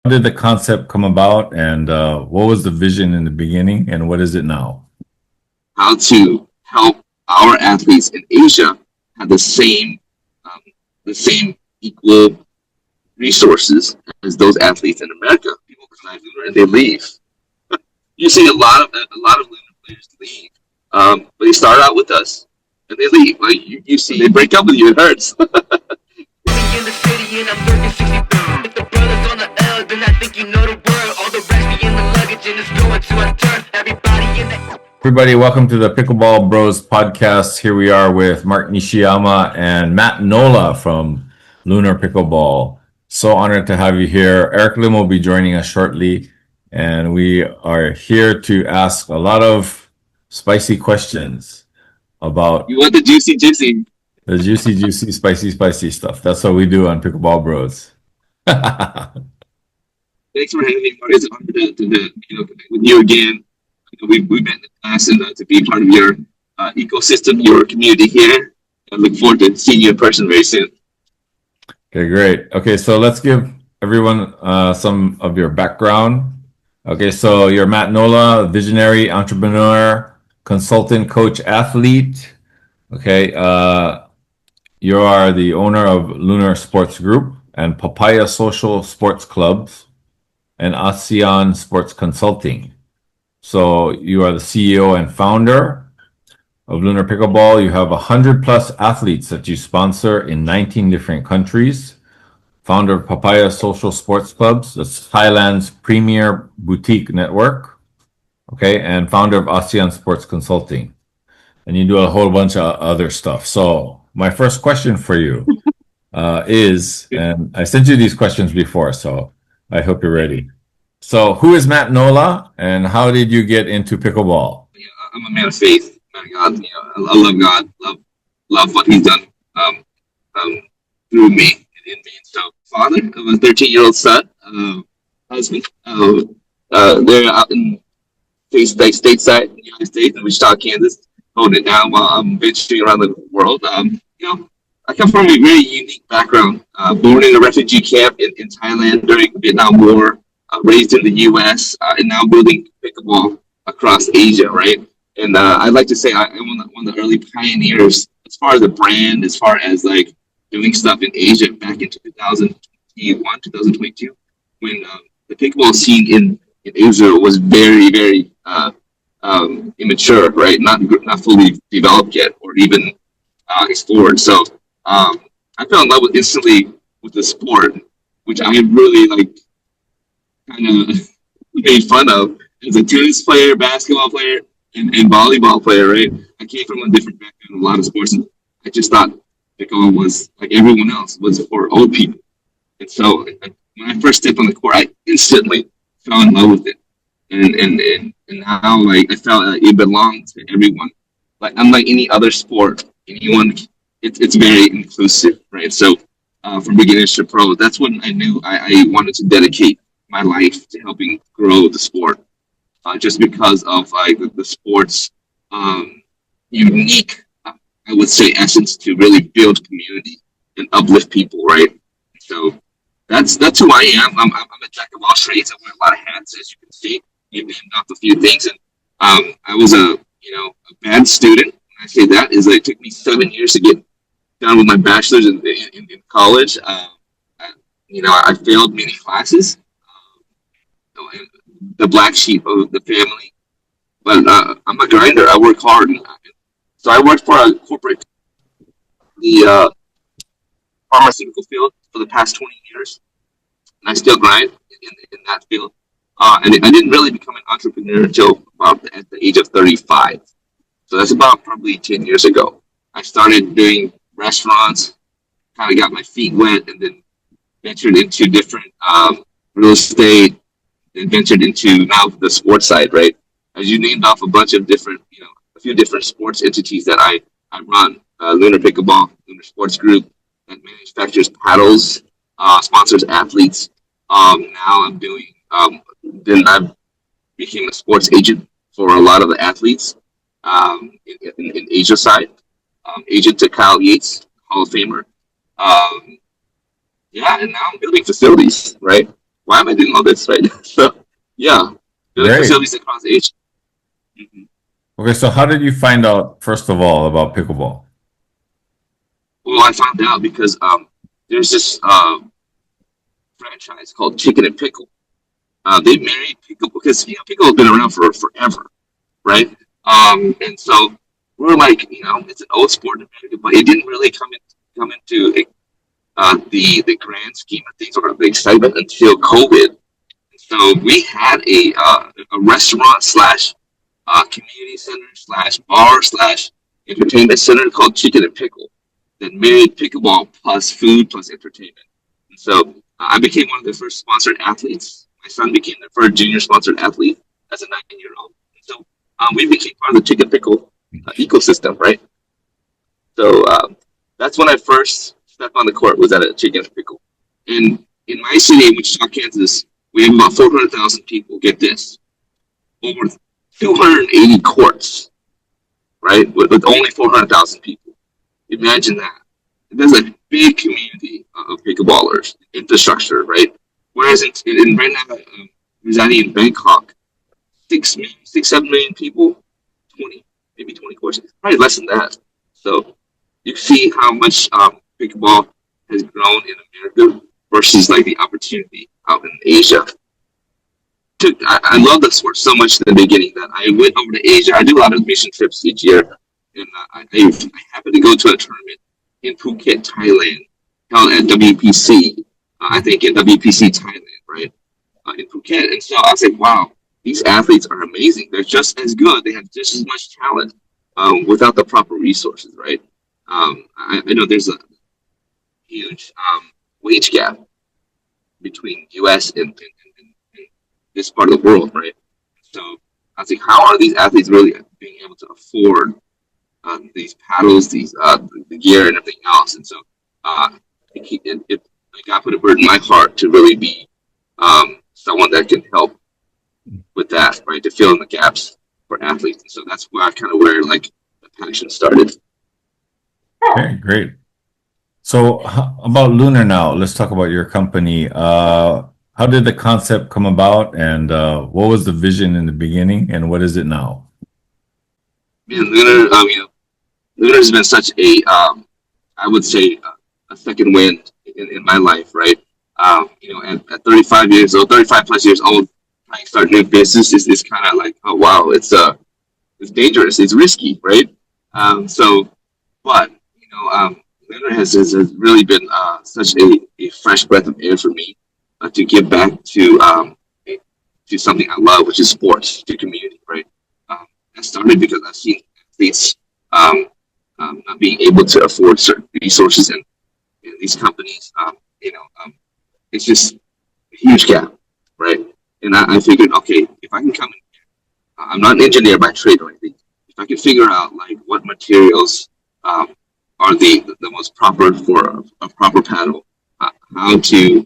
How did the concept come about, and what was the vision in the beginning, and what is it now? How to help our athletes in Asia have um, the same equal resources as those athletes in America. People climb lunar and they leave. You see a lot of lunar players leave, but they start out with us and they leave. Like you see, they break up with you. It hurts. In the city and I'm working 60 If the brothers on the L, then I think you know the word. All the rest be in the luggage and it's going to a turn. Everybody in the Everybody, welcome to the Pickleball Bros podcast. Here we are with Mark Nishiyama and Matt Nola from Lunar Pickleball. So honored to have you here. Eric Lim will be joining us shortly, and we are here to ask a lot of spicy questions about You want the juicy. the juicy, spicy stuff. That's what we do on Pickleball Bros. Thanks for having me, Mark. It's an honor to connect with you again. We met in the past and to be part of your ecosystem, your community here. I look forward to seeing you in person very soon. Okay, great. Okay, so let's give everyone some of your background. Okay, so you're Matt Nola, visionary entrepreneur, consultant, coach, athlete. Okay, you are the owner of Lunar Sports Group and Papaya Social Sports Clubs and ASEAN Sports Consulting. So you are the CEO and founder of Lunar Pickleball. You have 100 plus athletes that you sponsor in 19 different countries. Founder of Papaya Social Sports Clubs, that's Thailand's premier boutique network. Okay, and founder of ASEAN Sports Consulting. And you do a whole bunch of other stuff. So my first question for you is, and I sent you these questions before, so I hope you're ready. So who is Matt Nola, and how did you get into pickleball? I'm a man of faith. Man of God. I love God. Love what He's done um, through me and in me. So, father of a 13-year-old son, husband. They're out in stateside in the United States in Wichita, Kansas, holding it down while I'm venturing around the world. I come from a very unique background. Born in a refugee camp in Thailand during the Vietnam War, raised in the U.S., and now building pickleball across Asia, right? And I'd like to say I'm one of the early pioneers as far as the brand, as far as like doing stuff in Asia back in 2021, 2022, when the pickleball scene in Asia was very, very immature, right? Not fully developed yet, or even explored. So I fell in love with instantly with the sport, which I really like, kind of made fun of as a tennis player, basketball player, and volleyball player. Right? I came from a different background, a lot of sports, and I just thought pickleball was like everyone else, was for old people. And so when I first stepped on the court, I instantly fell in love with it. And now like I felt like it belonged to everyone. Like unlike any other sport, anyone it's very inclusive, right? So from beginners to pro, that's when I knew I wanted to dedicate my life to helping grow the sport. Just because of like the sport's unique, I would say, essence to really build community and uplift people, right? So that's who I am. I'm a jack of all trades. I wear a lot of hats, as you can see. You named off a few things, and I was a bad student. When I say that is, it took me 7 years to get done with my bachelor's in college. I failed many classes. The black sheep of the family, but I'm a grinder. I work hard. So I worked for a corporate, the pharmaceutical field for the past 20 years, and I still grind in that field. And I didn't really become an entrepreneur until about at the age of 35. So that's about probably 10 years ago. I started doing restaurants, kind of got my feet wet, and then ventured into different real estate, and ventured into now the sports side, right? As you named off a bunch of different, a few different sports entities that I run. Lunar Pickleball, Lunar Sports Group, that manufactures paddles, sponsors athletes. Now I'm doing, then I became a sports agent for a lot of the athletes in Asia side. Agent to Kyle Yates, Hall of Famer. And now I'm building facilities, right? why am I doing all this, right? So, yeah, building Great. facilities across Asia. Mhm. Okay, so how did you find out, first of all, about pickleball? Well, I found out because there's this franchise called Chicken and Pickle. They married pickle because pickle has been around for forever, right? And so we're like, it's an old sport in America, but it didn't really come into the grand scheme of things or the excitement until COVID. So we had a restaurant slash community center slash bar slash entertainment center called Chicken and Pickle that married pickleball plus food plus entertainment. And so I became one of the first sponsored athletes. My son became the first junior sponsored athlete as a 9-year-old. And so we became part of the Chicken Pickle ecosystem, right? So that's when I first stepped on the court, was at a Chicken Pickle. And in my city, in Wichita, Kansas, we have about 400,000 people. Get this, over 280 courts, right? With only 400,000 people. Imagine that. There's a big community of pickleballers, infrastructure, right? Whereas in right now, residing in Bangkok, 7 million people, 20 courts, probably less than that. So you see how much pickleball has grown in America versus like the opportunity out in Asia. I love the sport so much in the beginning that I went over to Asia. I do a lot of mission trips each year, and I happened to go to a tournament in Phuket, Thailand, held at WPC. I think in WPC Thailand, right, in Phuket. And so I was like, wow, these athletes are amazing. They're just as good. They have just as much talent without the proper resources, right? I know there's a huge wage gap between U.S. and this part of the world, right? So I was like, how are these athletes really being able to afford these paddles, the gear, and everything else? And so God put a burden in my heart to really be someone that can help with that, right? To fill in the gaps for athletes. And so that's where like the passion started. Okay, great. So about Lunar now, let's talk about your company. How did the concept come about, and what was the vision in the beginning, and what is it now? Man, Lunar, Lunar has been such I would say, a second wind in my life, right? At 35 plus years old, trying to start new business is kind of like, oh wow, it's dangerous, it's risky, right? But Lunar has really been such a fresh breath of air for me to give back to something I love, which is sports, to community, right? I started because I've seen athletes not being able to afford certain resources, and these companies, it's just a huge gap, right? And I figured, okay, if I can come in here, I'm not an engineer by trade or anything. If I can figure out like what materials are the most proper for a proper paddle, how to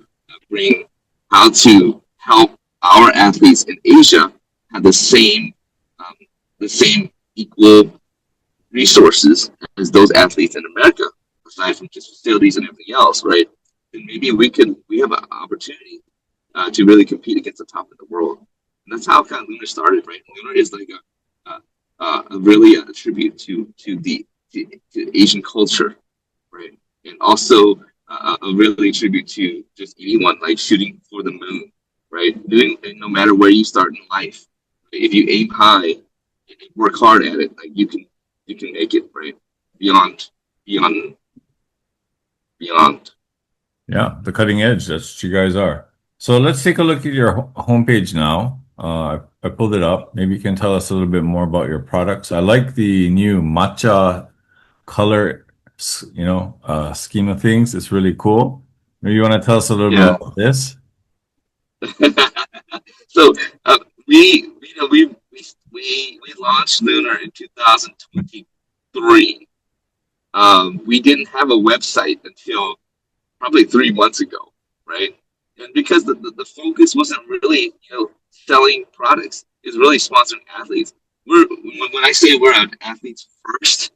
help our athletes in Asia have the same equal resources as those athletes in America, aside from just facilities and everything else, right? And maybe we have an opportunity to really compete against the top of the world. And that's how kind of Lunar started, right? Lunar is like really a tribute to Asian culture, right? And also a really tribute to just anyone like shooting for the moon, right? No matter where you start in life, if you aim high and work hard at it, like you can make it, right? Beyond. Yeah, the cutting edge. That's what you guys are. So let's take a look at your homepage now. I pulled it up. Maybe you can tell us a little bit more about your products. I like the new matcha color, scheme of things. It's really cool. Maybe you want to tell us a little bit about this? So we launched Lunar in 2023. We didn't have a website until probably 3 months ago, right? And because the focus wasn't really selling products, it's really sponsoring athletes. When I say we're an athletes first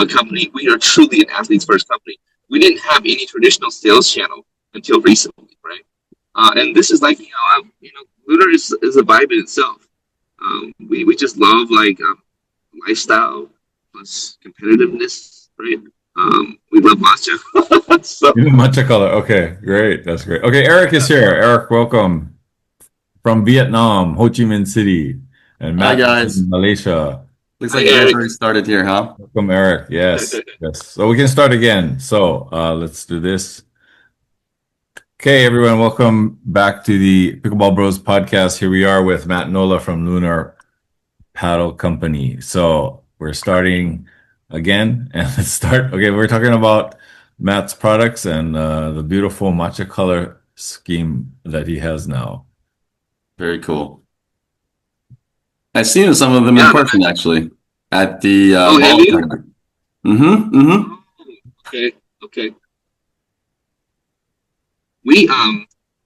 company, we are truly an athletes first company. We didn't have any traditional sales channel until recently, right? And this is like Lunar is a vibe in itself. We just love like lifestyle plus competitiveness, right? We love matcha. So Even matcha color. Okay, great. That's great. Okay, Eric is here. Eric, welcome from Vietnam, Ho Chi Minh City, and Hi, Matt is guys. in Malaysia. Looks Hi, like you guys Eric. already started here, huh? Welcome, Eric. Yes, yes. So we can start again. So let's do this. Okay, everyone, welcome back to the Pickleball Bros podcast. Here we are with Matt Nola from Lunar Paddle Company. So we're starting again, and let's start. Okay, we're talking about Matt's products and the beautiful matcha color scheme that he has now. Very cool. I've seen some of them in Yeah. person actually at the Oh, have ball you? tournament. Mm-hmm. Okay. We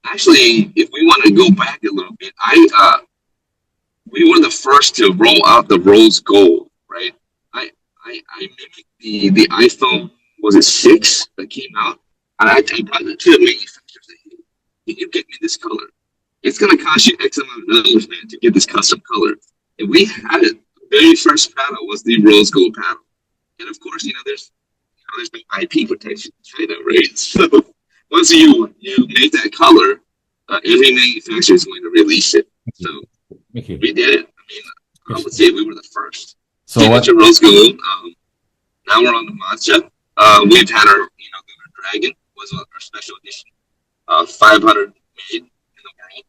actually, if we want to go back a little bit, we were the first to roll out the rose gold, right? I mimicked the iPhone, was it 6 that came out? And I brought it to the manufacturer and said, hey, can you get me this color? It's gonna cost you X amount of dollars, man, to get this custom color. And we had it. The very first paddle was the rose gold paddle. And of course, there's been IP protection in China, right? So once you make that color, every manufacturer is going to release it. So Thank you. we did it. I mean, I would say we were the first. So what? Signature rose gold. Now we're on the matcha. We've had our Lunar Dragon was our special edition. 500 made in the world.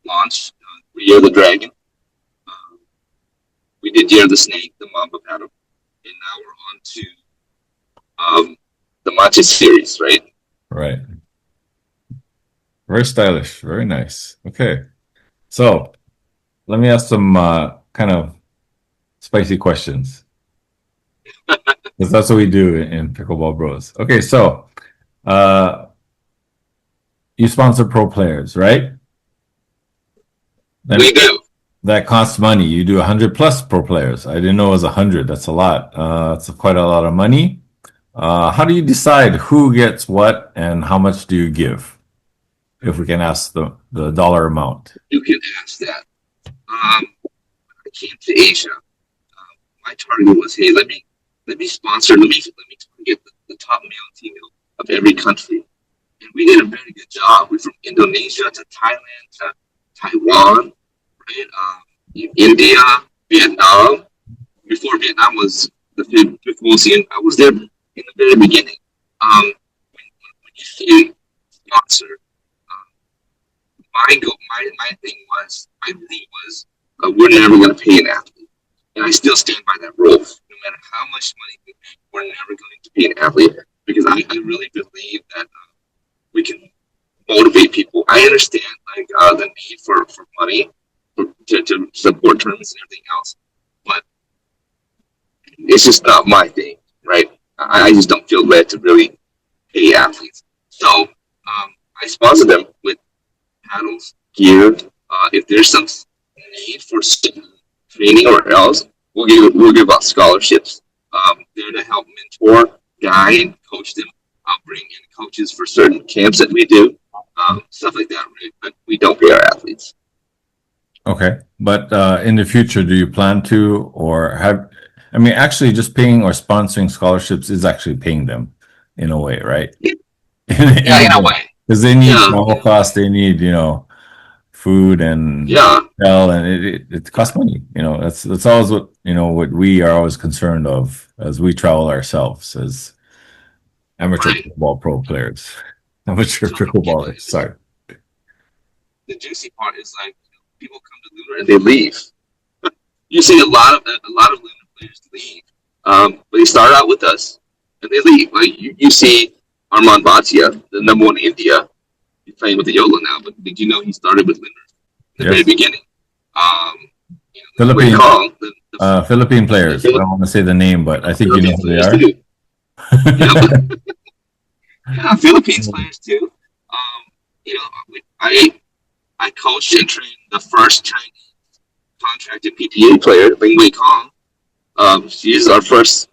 Launched Year of the Dragon. We did Year of the Snake, the Mamba paddle, and now we're on to the matcha series, right? Right. Very stylish. Very nice. Okay. So let me ask some kind of spicy questions. Because that's what we do in Pickleball Bros. Okay, so you sponsor pro players, right? We do. That costs money. You do 100 plus pro players. I didn't know it was 100. That's a lot. It's quite a lot of money. How do you decide who gets what and how much do you give? If we can ask the dollar amount. You can ask that. I came to Asia. My target was, hey, let me sponsor, let me target the top male and female of every country. And we did a very good job. We're from Indonesia to Thailand to Taiwan, right? India, Vietnam. Before Vietnam was the fifth most, I was there in the very beginning. When you say sponsor, my thing was, my belief was, we're never going to pay an athlete. And I still stand by that rule. No matter how much money we make, we're never going to pay an athlete because I really believe that we can motivate people. I understand the need for money to support tournaments and everything else, but it's just not my thing, right? I just don't feel led to really pay athletes. So I sponsor them with paddles, gear. If there's some need for training or else, we'll give out scholarships. There to help mentor, guide, coach them. I'll bring in coaches for certain camps that we do, stuff like that. Right? But we don't pay our athletes. Okay, but in the future, do you plan to or have? I mean, actually, just paying or sponsoring scholarships is actually paying them in a way, right? Yeah, in a way. Because they need Yeah. travel costs, they need food and hotel, and it costs money. That's always what we are always concerned of as we travel ourselves as amateur Right. pickleball pro players, amateur pickleballers. Sorry. The juicy part is people come to Lunar and they leave. You see a lot of Lunar players leave. But they start out with us and they leave. Like you see Armand Bhatia, the number one in India. He's playing with the Yola now, but did you know he started with Lunar in the very beginning? Philippine Kong, Philippine players. I don't want to say the name, but I think you know who they are. Yeah, Philippines players too. I coached and trained the first Chinese contracted PPA player, Ling Wei Kong. She is our first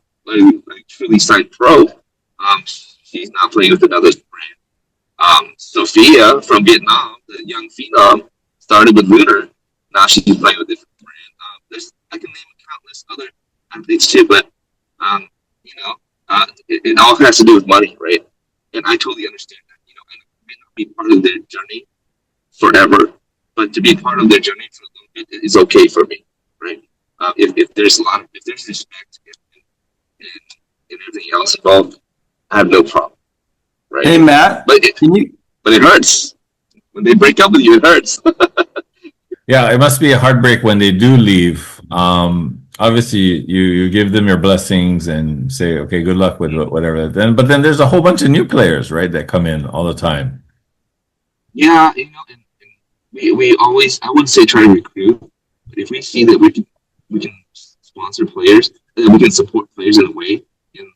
truly signed pro. She's not playing with another brand. Sophia from Vietnam, the young phenom started with Lunar. Now she's playing with different brand. I can name countless other athletes too, but you know, it all has to do with money, right? And I totally understand that. You know, and I may not be part of their journey forever, but to be part of their journey for a little bit is okay for me, right? If there's if there's respect and everything else involved, I have no problem, right? Hey, Matt, But it hurts when they break up with you. It hurts. Yeah, it must be a heartbreak when they do leave. Obviously, you give them your blessings and say, okay, good luck with whatever. But then there's a whole bunch of new players, right, that come in all the time. Yeah, you know, and we always, I wouldn't say try to recruit, but if we see that we can sponsor players, that we can support players in a way, and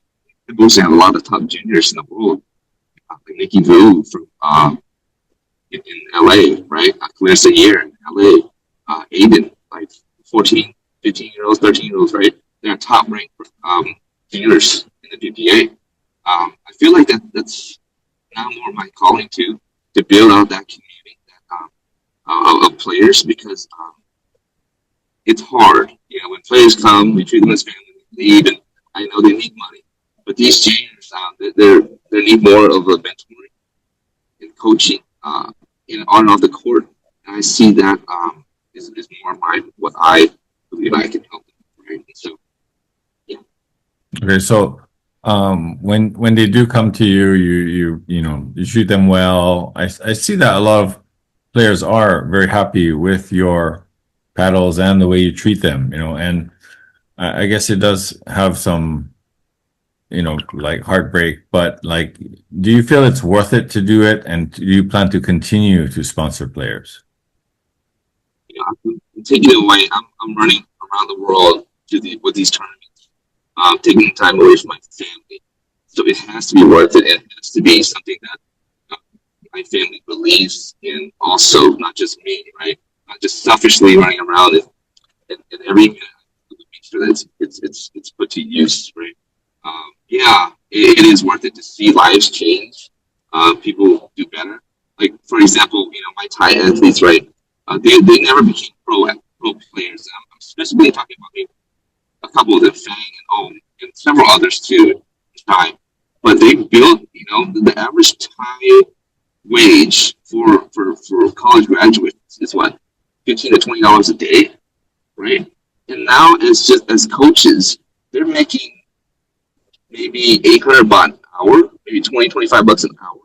we also have a lot of top juniors in the world, like Nikki Vu from in LA, right? Clarissa Year in LA, Aiden, like 14, 15-year-olds, 13-year-olds, right? They're top ranked juniors in the PPA. I feel like that's now more my calling to build out that community of players, because it's hard. You know, when players come, we treat them as family, they leave, and I know they need money, but these juniors, they need more of a mentoring and coaching in on and off the court. And I see that is more what I believe I can help them, right? And so, yeah. Okay, so when they do come to you, you treat them well. I see that a lot of players are very happy with your paddles and the way you treat them, and I guess it does have some, like heartbreak, but like, do you feel it's worth it to do it? And do you plan to continue to sponsor players? You know, I'm taking it away. I'm running around the world with these tournaments, taking time away from my family. So it has to be worth it. It has to be something that my family believes in, also, not just me, right? Not just selfishly running around and every minute to make sure that it's put to use, right? Yeah, it is worth it to see lives change. People do better. Like, for example, my Thai athletes, right? They never became pro players. I'm specifically talking about maybe a couple of them, Fang and Om, and several others too, Thai. But they built, the average Thai wage for college graduates is what, $15 to $20 a day, right? And now as coaches, they're making maybe 800 baht an hour, maybe 20, 25 bucks an hour.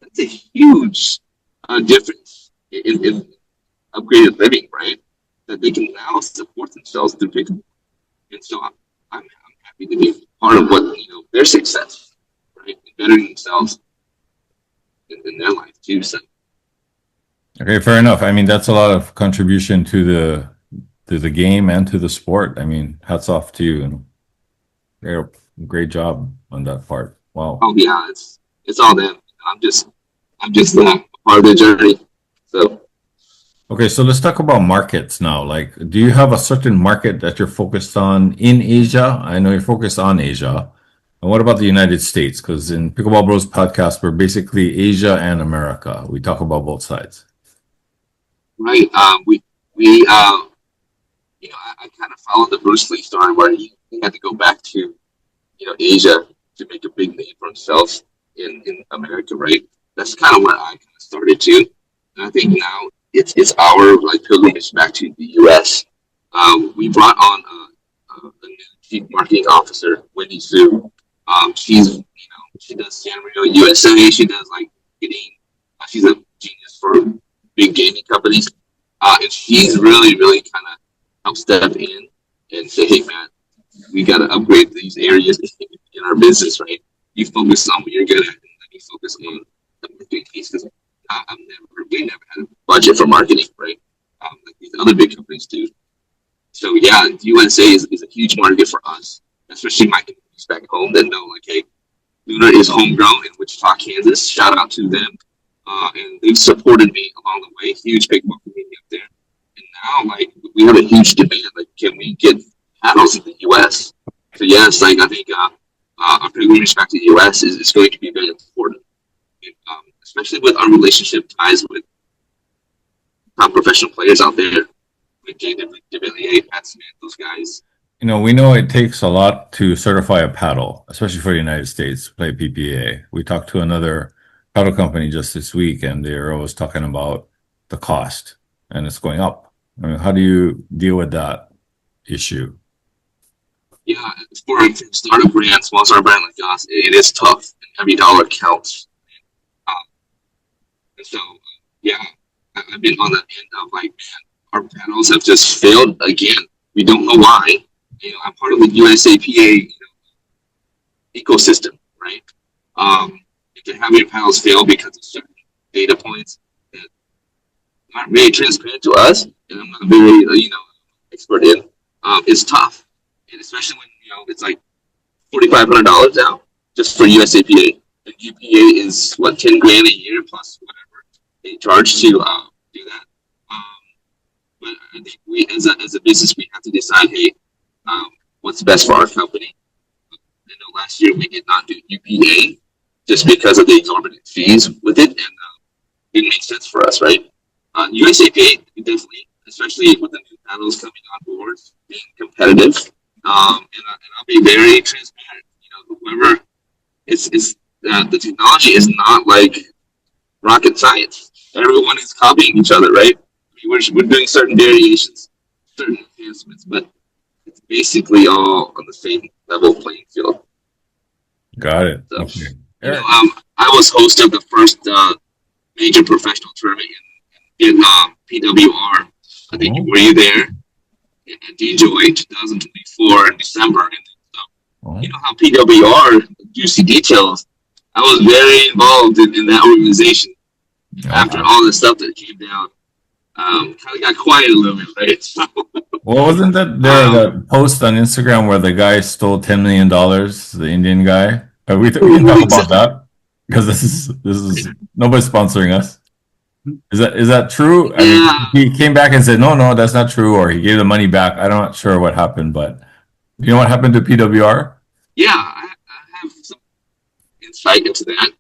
That's a huge difference in upgraded living, right? That they can now support themselves through pickup. And so I'm happy to be part of what, their success, right? Bettering themselves in their life too. So. Okay, fair enough. I mean, that's a lot of contribution to the game and to the sport. I mean, hats off to you, and great job on that part. Wow. Oh yeah, it's all them. I'm just part of the journey. So. Okay, so let's talk about markets now. Like, do you have a certain market that you're focused on in Asia? I know you're focused on Asia. And what about the United States? Because in Pickleball Bros podcast, we're basically Asia and America. We talk about both sides. Right. I kind of followed the Bruce Lee story where he had to go back to, Asia to make a big name for himself in America, right? That's kind of where I kind of started too. And I think now it's our pilgrimage back to the U.S. We brought on a new chief marketing officer, Wendy Su. She's she does San Marino USA. She does marketing. She's a genius for big gaming companies, and she's really kind of helped step in and say, "Hey, man, we got to upgrade these areas in our business, right? You focus on what you're good at, and let me focus on the marketing piece." Because we never had a budget for marketing, right? Like these other big companies do. So yeah, the USA is a huge market for us, especially my communities back home that know, hey, Lunar is homegrown in Wichita, Kansas. Shout out to them. And they've supported me along the way. Huge pickleball community up there. And now, we have a huge demand. Can we get paddles in the U.S.? So yes, I think our pilgrimage back to the U.S. is going to be very important, and, especially with our relationship ties with top professional players out there. Like Jay DeVilliers, Pat Smith, those guys. You know, we know it takes a lot to certify a paddle, especially for the United States, play PPA. We talked to another paddle company just this week, and they're always talking about the cost, and it's going up. I mean, how do you deal with that issue? Yeah, for a startup brand, small startup brand like us, it is tough. Every dollar counts. And so, yeah, I've been on the end of like, man, our panels have just failed again. We don't know why. You know, I'm part of the USAPA ecosystem, right? If you're having your panels fail because of certain data points that aren't very transparent to us, and I'm not very, expert in, it's tough. And especially when, it's like $4,500 now just for USAPA. And UPA is what, 10 grand a year plus whatever they charge to do that. But I think we, as a business, we have to decide, hey, what's best for our company. I know last year we did not do UPA just because of the exorbitant fees with it, and it makes sense for us, right? USAPA definitely, especially with the new panels coming on board, being competitive, and I'll be very transparent. Whoever the technology is not like rocket science. Everyone is copying each other, right? We're doing certain variations, certain enhancements, but it's basically all on the same level playing field. Got it. So, Okay. I was host of the first major professional tournament in Vietnam, PWR. I think were you there? At DJOY 2024 in December. And so, you know how PWR, juicy details. I was very involved in that organization. After all the stuff that came down, kind of got quiet a little bit, right? Well, wasn't that the post on Instagram where the guy stole $10 million, the Indian guy? We can talk about that because this is nobody's sponsoring us. Is that true? I mean, he came back and said, no, that's not true, or he gave the money back. I'm not sure what happened, but you know what happened to PWR? Yeah, I have some insight into that.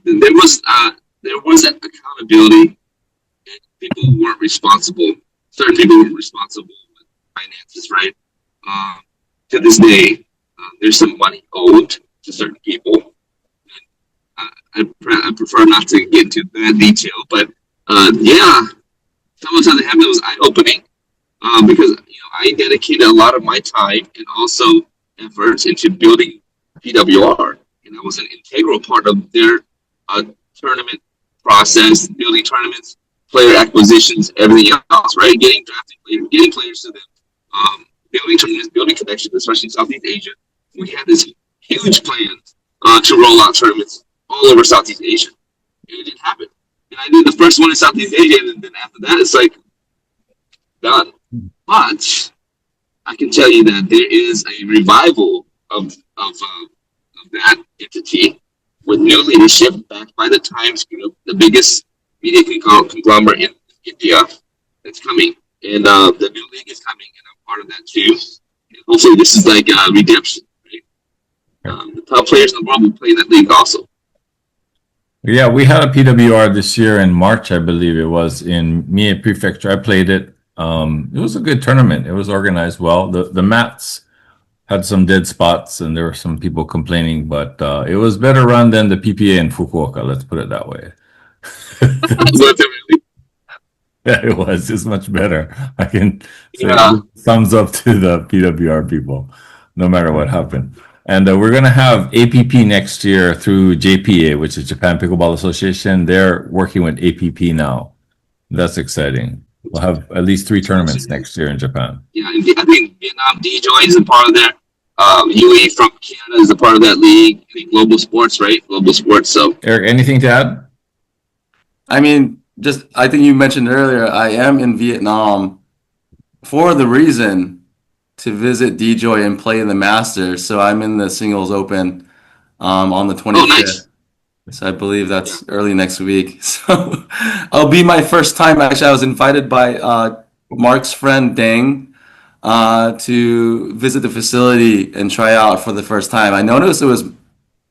There was an accountability. People weren't responsible. Certain people weren't responsible with finances, right? To this day, there's some money owed to certain people. I prefer not to get into that detail, but yeah, some of the time that happened was eye-opening because I dedicated a lot of my time and also efforts into building PWR, and I was an integral part of their tournament process, building tournaments, player acquisitions, everything else, right? Getting drafted players, getting players to them, building tournaments, building connections, especially in Southeast Asia. We had this huge plan to roll out tournaments all over Southeast Asia. And it didn't happen. And I did the first one in Southeast Asia, and then after that, it's like done. But I can tell you that there is a revival of that entity with new leadership backed by the Times Group, the biggest media conglomerate in India. That's coming, and the new league is coming, and I'm part of that too. And hopefully, this is like redemption. Right? The top players in the world will play in that league also. Yeah, we had a PWR this year in March, I believe it was, in Mie Prefecture. I played it. It was a good tournament. It was organized well. The mats had some dead spots, and there were some people complaining, but it was better run than the PPA in Fukuoka. Let's put it that way. Yeah, it was. It's much better. I can say thumbs up to the PWR people, no matter what happened. And we're going to have APP next year through JPA, which is Japan Pickleball Association. They're working with APP now. That's exciting. We'll have at least 3 tournaments next year in Japan. Yeah, I think Vietnam DJOY is a part of that. UAE from Canada is a part of that league. I think Global Sports, right? Global Sports. So, Eric, anything to add? I mean, I think you mentioned earlier, I am in Vietnam for the reason to visit DJOY and play in the Masters. So I'm in the Singles Open on the 25th. Oh, nice. So I believe that's early next week. So I'll be my first time. Actually, I was invited by Mark's friend Dang to visit the facility and try out for the first time. I noticed it was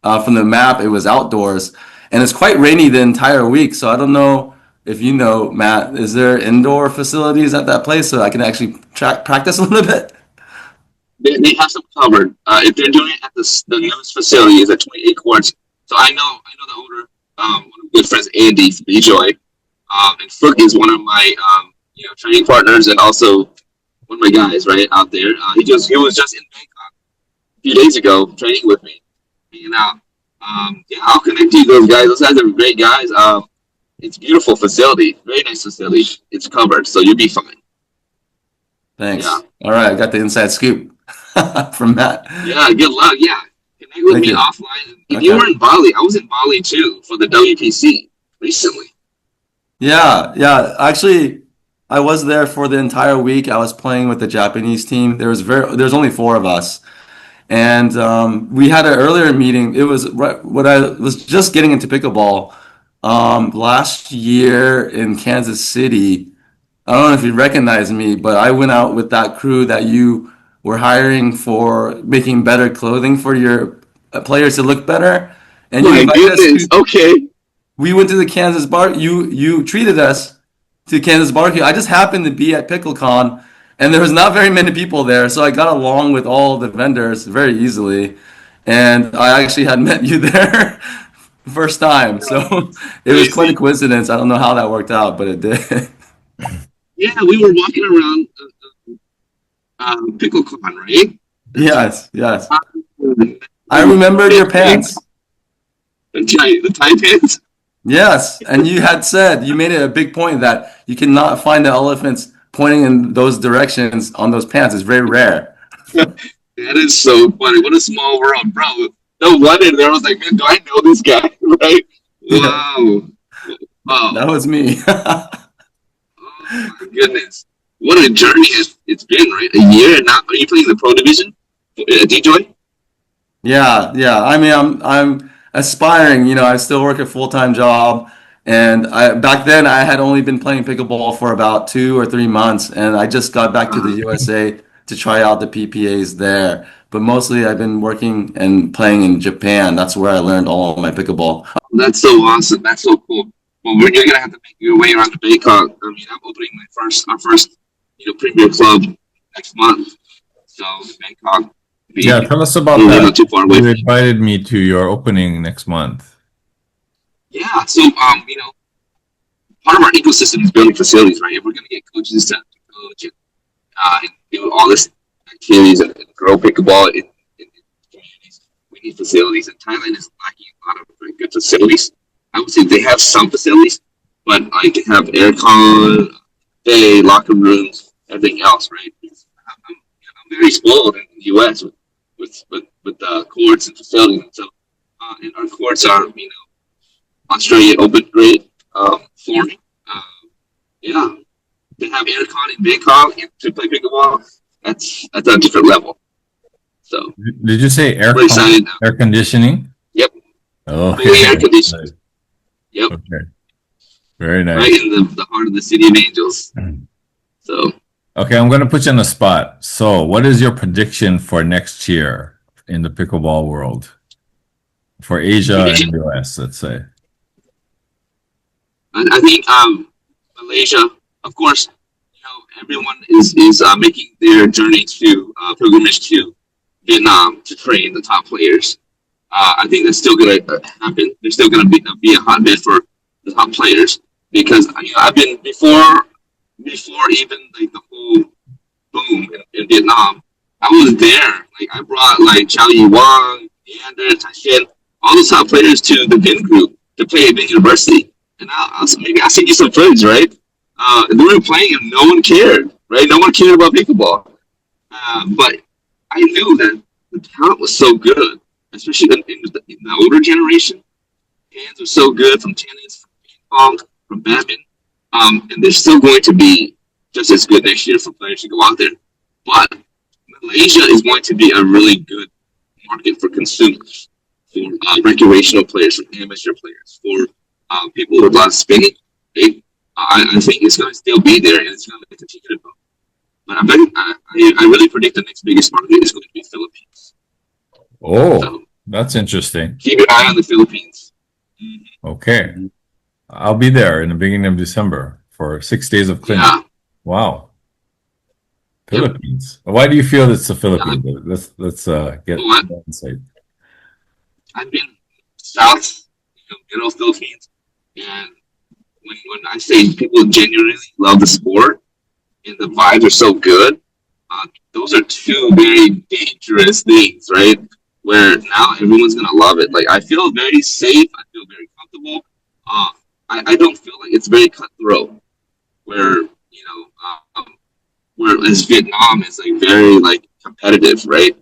from the map, it was outdoors, and it's quite rainy the entire week. So I don't know if you know, Matt, is there indoor facilities at that place so I can actually practice a little bit? They have some covered. If they're doing it at the newest facility is at 28 courts. So I know the owner, one of my good friends, Andy from BJoy, and Fook is one of my training partners and also one of my guys right out there. He was just in Bangkok a few days ago training with me, hanging out. Yeah, I'll connect you those guys. Those guys are great guys. It's a beautiful facility, very nice facility. It's covered, so you'll be fine. Thanks. Yeah. All right, I got the inside scoop from Matt. Yeah, good luck. Yeah, connect with Thank me you. offline. If Okay. you were in Bali, I was in Bali too for the WPC recently. Yeah, yeah. Actually, I was there for the entire week. I was playing with the Japanese team. There's only four of us, and we had an earlier meeting. It was right when I was just getting into pickleball last year in Kansas City. I don't know if you recognize me, but I went out with that crew that you were hiring for making better clothing for your players to look better, and you My invited us goodness. to. Okay. We went to the Kansas bar. You treated us to Kansas barbecue. I just happened to be at PickleCon, and there was not very many people there, so I got along with all the vendors very easily. And I actually had met you there first time, so it was quite a coincidence. I don't know how that worked out, but it did. Yeah, we were walking around PickleCon, right? Yes, yes. I remembered your pants. The tie pants. Yes, and you had said you made it a big point that you cannot find the elephants pointing in those directions on those pants. It's very rare. That is so funny. What a small world, bro. No wonder there was like, man, do I know this guy? Right? Wow. Wow. That was me. Oh my goodness. What a journey it's been, right? A year now. Are you playing the pro division? DJoy? Yeah, yeah. I mean, I'm aspiring. You know, I still work a full-time job, and back then I had only been playing pickleball for about 2 or 3 months, and I just got back to the USA to try out the PPAs there. But mostly I've been working and playing in Japan. That's where I learned all of my pickleball. That's so awesome. That's so cool. Well, you're gonna have to make your way around to Bangkok. I mean, I'm opening our first, premier club next month. So Bangkok. Yeah, tell us about We're that. not too far away. You invited me to your opening next month. Yeah. So part of our ecosystem is building facilities, right? If we're gonna get coaches to coach and do all this activities and grow pickleball in communities, we need facilities. And Thailand is lacking a lot of very good facilities. I would say they have some facilities, but like they have aircon, locker rooms, everything else, right? I'm very spoiled in the U.S. with courts and facilities, and so and our courts are Australia Open great flooring. Yeah, to have aircon in Bangkok to play pickleball, that's a different level. So Did you say we're excited now. air conditioning? Yep. Oh, Fully air conditioned. Yep. Okay. Very nice. Right in the heart of the city of Angels. So Okay, I'm going to put you on the spot. So, what is your prediction for next year in the pickleball world? For Asia and US, let's say. I think Malaysia, of course, everyone is making their journey to pilgrimage to Vietnam to train the top players. I think that's still going to happen. There's still going to be a hotbed for the top players because I've been before even like the whole boom in Vietnam. I was there. Like I brought like Chow Yi Wang, Leander, Tashin, all the top players to the Vin group to play at Vin University. And maybe I'll send you some footage, right? And they were playing and no one cared, right? No one cared about pickleball. But I knew that the talent was so good, especially in the older generation. Hands are so good from tennis, from ping pong, from badminton. And they're still going to be just as good next year for players to go out there. But Malaysia is going to be a really good market for consumers, for recreational players, for amateur players, for people with a lot of spinning. I think it's going to still be there and it's going to continue to grow. But I really predict the next biggest market is going to be Philippines. Oh, So that's interesting. keep your eye on the Philippines. Okay. I'll be there in the beginning of December for 6 days of clinic. Yeah. Wow. Yep. Philippines. Why do you feel it's the Yeah. Philippines? Let's get Well, more insight. I've been south, middle Philippines, and when I say people genuinely love the sport and the vibes are so good, those are two very dangerous things, right? Where now everyone's gonna love it. Like I feel very safe. I feel very comfortable. I don't feel like it's very cutthroat. Where whereas Vietnam is like very like competitive, right?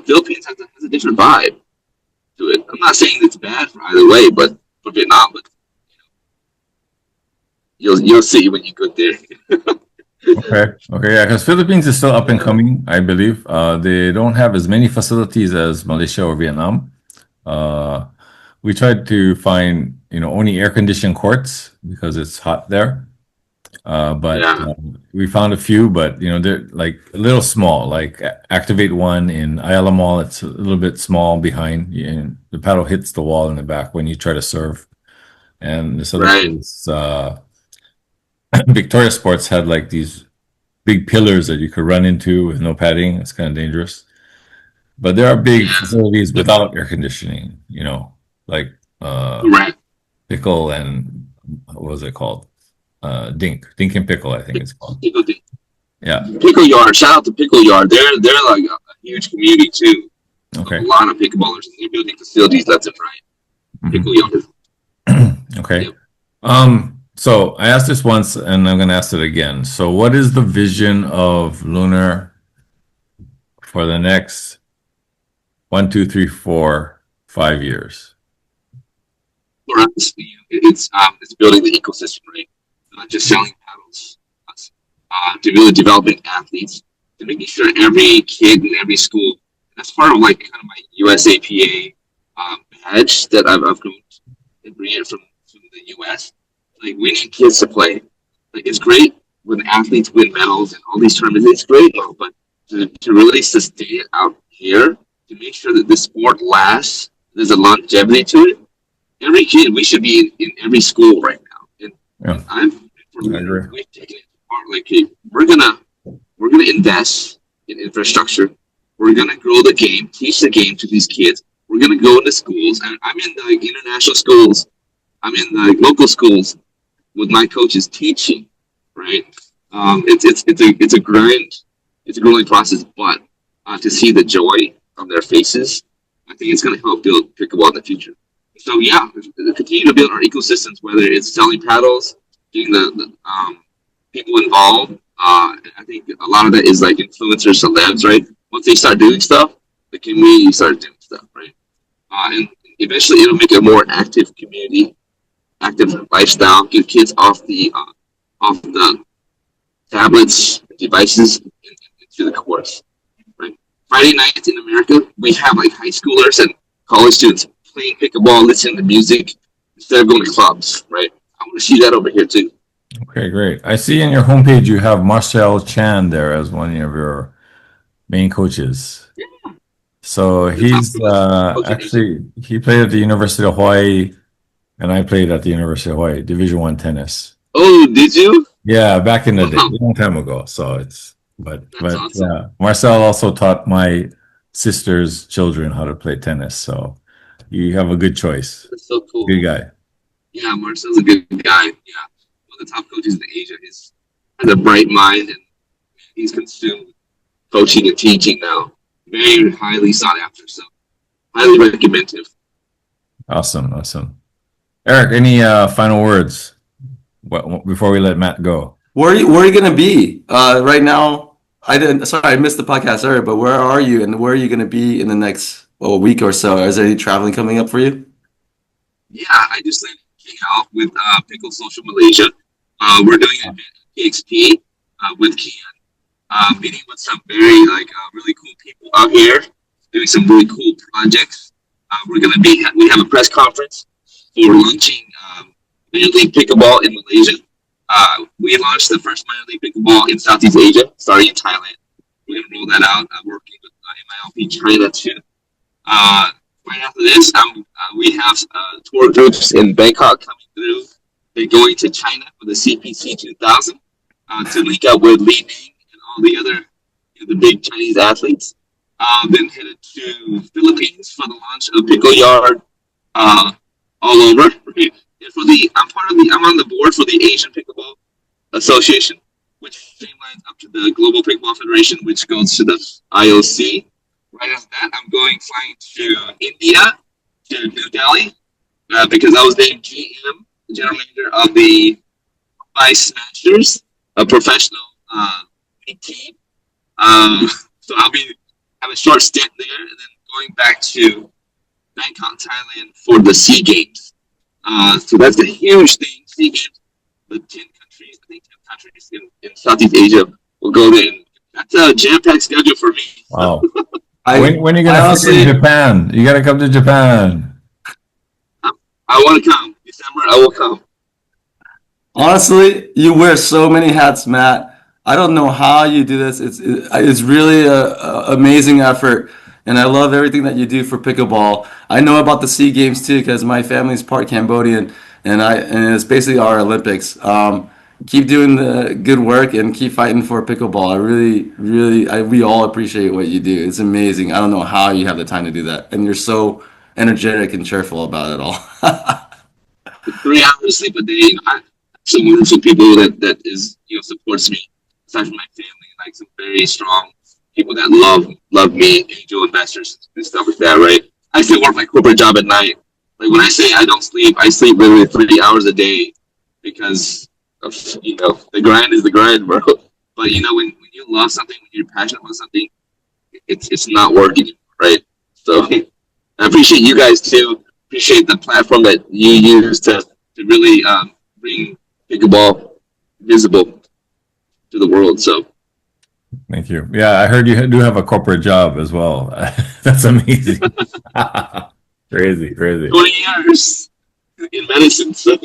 Philippines has a different vibe to it. I'm not saying it's bad for either way, but for Vietnam, but you'll see when you go there. Okay. Okay. Yeah, because Philippines is still up and coming, I believe. They don't have as many facilities as Malaysia or Vietnam. We tried to find, only air-conditioned courts because it's hot there. But Yeah. we found a few, but they're like a little small. Like Activate One in Ayala Mall, it's a little bit small behind, and the paddle hits the wall in the back when you try to serve. And this other Right. place, Victoria Sports had like these big pillars that you could run into with no padding. It's kind of dangerous. But there are big Yeah. facilities without air conditioning, like Right. Pickle and what was it called? Dink and Pickle, I think it's called. Yeah. Pickle Yard. Shout out to Pickle Yard. They're like a huge community too. Okay. A lot of pickleballers, and they're building facilities left and right. Mhm. Pickle Yard. Okay. Yep. So I asked this once and I'm gonna ask it again. So what is the vision of Lunar for the next 1, 2, 3, 4, 5 years? For us, it's building the ecosystem, right? Not just selling paddles. To really developing athletes, to making sure every kid in every school. That's part of like kind of my USAPA badge that I've grown and bring it from the US. Like we need kids to play. Like it's great when athletes win medals and all these tournaments. It's great, but to really sustain it out here, to make sure that the sport lasts, there's a longevity to it. Every kid, we should be in every school right now. And Yeah. I agree. we've taken it apart. Like, hey, we're gonna invest in infrastructure. We're gonna grow the game, teach the game to these kids. We're gonna go into schools, and I'm in the international schools. I'm in the local schools with my coaches teaching. Right? It's a grind. It's a grueling process, but to see the joy on their faces, I think it's gonna help build pickleball in the future. So yeah, continue to build our ecosystems, whether it's selling paddles, getting the people involved. I think a lot of that is like influencers, celebs, right? Once they start doing stuff, the community starts doing stuff, right? And eventually, it'll make a more active community, active lifestyle. Get kids off the tablets, devices, into the course, right? Friday nights in America, we have like high schoolers and college students playing pickleball, listening to music instead of going to clubs, right? I want to see that over here too. Okay, great. I see in your homepage you have Marcel Chan there as one of your main coaches. Yeah. So he's actually he played at the University of Hawaii, and I played at the University of Hawaii Division I tennis. Oh, did you? Yeah, back in the day, Wow. a long time ago. So but awesome. yeah, Marcel also taught my sister's children how to play tennis. So you have a good choice. That's so cool. Good guy. Yeah, Marcel's a good guy. Yeah, one of the top coaches in Asia. He's has a bright mind and he's consumed coaching and teaching now. Very highly sought after. So highly recommended. Awesome. Eric, any final words before we let Matt go? Where are you gonna be right now? I missed the podcast earlier, but where are you and where are you gonna be in the next week or so? Is there any traveling coming up for you? Yeah, I just landed in KL with Pickle Social Malaysia. We're doing an event at PXP with Kian. Meeting with some very really cool people out here, doing some really cool projects. We have a press conference for launching Minor League Pickleball in Malaysia. We launched the first Minor League Pickleball in Southeast Asia, starting in Thailand. We're going to roll that out. I'm working with MILP China too. Right after this, we have tour groups in Bangkok coming through. They're going to China for the CPC 2000 to link up with Li Ning and all the other the big Chinese athletes. Then headed to Philippines for the launch of Pickle Yard all over. Right? And I'm on the board for the Asian Pickleball Association, which streamlines up to the Global Pickleball Federation, which goes to the IOC. Right after that, I'm flying to India, to New Delhi, because I was named GM, General Manager of the Mumbai Smashers, a professional league team. So I'll have a short stint there, and then going back to Bangkok, Thailand for the SEA Games. So that's a huge thing. SEA Games, the 10 countries, I think 10 countries in Southeast Asia will go there. That's a jam-packed schedule for me. Wow. I, When are you gonna honestly- visit Japan? You gotta come to Japan. I want to come. December, I will come. Honestly, you wear so many hats, Matt. I don't know how you do this. It's really a amazing effort, and I love everything that you do for pickleball. I know about the SEA Games too because my family's part Cambodian, and it's basically our Olympics. Keep doing the good work and keep fighting for pickleball. We all appreciate what you do. It's amazing. I don't know how you have the time to do that, and you're so energetic and cheerful about it all. 3 hours sleep a day. I have some wonderful people that is supports me. Aside from my family, like some very strong people that love me, angel investors and stuff like that. Right? I still work my corporate job at night. Like when I say I don't sleep, I sleep literally 3 hours a day because of the grind is the grind, bro. But when you love something, when you're passionate about something, it's not working, right? So I appreciate you guys too. Appreciate the platform that you use to really bring pickleball visible to the world. So Thank you. Yeah, I heard you do have a corporate job as well. That's amazing. Crazy. 20 years in medicine. So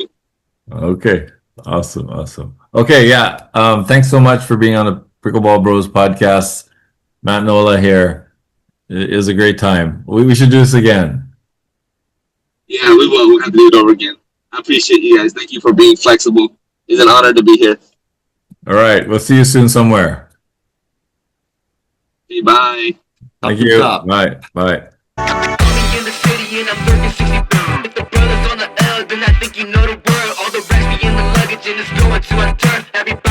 Okay. Awesome. Okay, yeah. Thanks so much for being on the Pickleball Bros podcast. Matt Nola here. It was a great time. We should do this again. yeah, we will. We'll have to do it over again. I appreciate you guys. Thank you for being flexible. It's an honor to be here. All right. We'll see you soon somewhere. Okay, bye. Thank Top to you. top. Bye. In the city and I'm lurking 60 If the brothers on the L, then I think you know the world. All the rest be in the luggage and it's going to a turn. Everybody